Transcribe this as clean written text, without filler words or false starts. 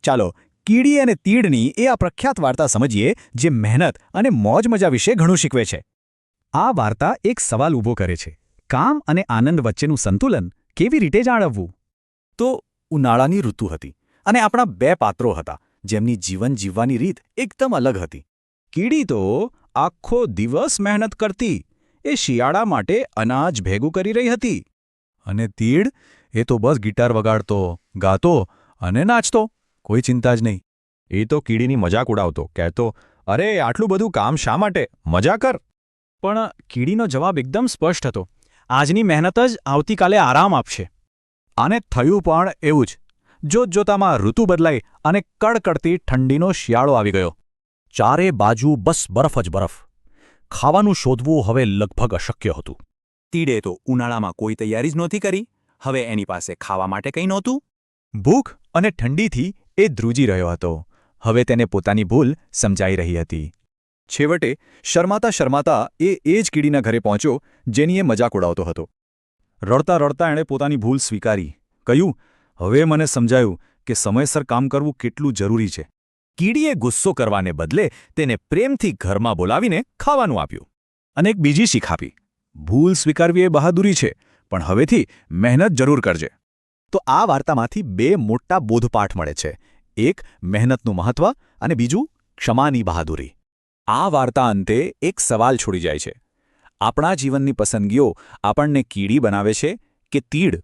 ચાલો કીડી અને તીડની એ આ પ્રખ્યાત વાર્તા સમજીએ જે મહેનત અને મોજ મજા વિશે ઘણું શીખવે છે. આ વાર્તા એક સવાલ ઊભો કરે છે: કામ અને આનંદ વચ્ચેનું સંતુલન કેવી રીતે જાળવવું? તો ઉનાળાની ઋતુ હતી અને આપણા બે પાત્રો હતા જેમની જીવન જીવવાની રીત એકદમ અલગ હતી. કીડી તો આખો દિવસ મહેનત કરતી, એ શિયાળા માટે અનાજ ભેગું કરી રહી હતી. અને તીડ, એ તો બસ ગિટાર વગાડતો, ગાતો અને નાચતો, કોઈ ચિંતા જ નહીં. એ તો કીડીની મજાક ઉડાવતો, કહેતો, અરે આટલું બધું કામ શા માટે, મજા કર. પણ કીડીનો જવાબ એકદમ સ્પષ્ટ હતો: આજની મહેનત જ આવતીકાલે આરામ આપશે. અને થયું પણ એવું જ. જોતજોતામાં ઋતુ બદલાઈ અને કડકડતી ઠંડીનો શિયાળો આવી ગયો. ચારે બાજુ બસ બરફ જ બરફ. ખાવાનું શોધવું હવે લગભગ અશક્ય હતું. તીડે તો ઉનાળામાં કોઈ તૈયારી જ નહોતી કરી. હવે એની પાસે ખાવા માટે કંઈ નહોતું. ભૂખ અને ઠંડીથી એ ધ્રુજી રહ્યો હતો. હવે તેને પોતાની ભૂલ સમજાઈ રહી હતી. છેવટે શરમાતા શરમાતા એ જ કીડીના ઘરે પહોંચ્યો જેની એ મજાક ઉડાવતો હતો. રડતા રડતા એણે પોતાની ભૂલ સ્વીકારી. કહ્યું, હવે મને સમજાયું કે સમયસર કામ કરવું કેટલું જરૂરી છે. કીડીએ ગુસ્સો કરવાને બદલે તેને પ્રેમથી ઘરમાં બોલાવીને ખાવાનું આપ્યું. અને એક બીજી શીખ આપી: ભૂલ સ્વીકારવી એ બહાદુરી છે, પણ હવેથી મહેનત જરૂર કરજે. તો આ વાર્તામાંથી બે મોટા બોધપાઠ મળે છે: એક, મહેનતનું મહત્વ, અને બીજું, ક્ષમાની બહાદુરી. આ વાર્તા અંતે એક સવાલ છોડી જાય છે: આપણા જીવનની પસંદગીઓ આપણને કીડી બનાવે છે કે તીડ?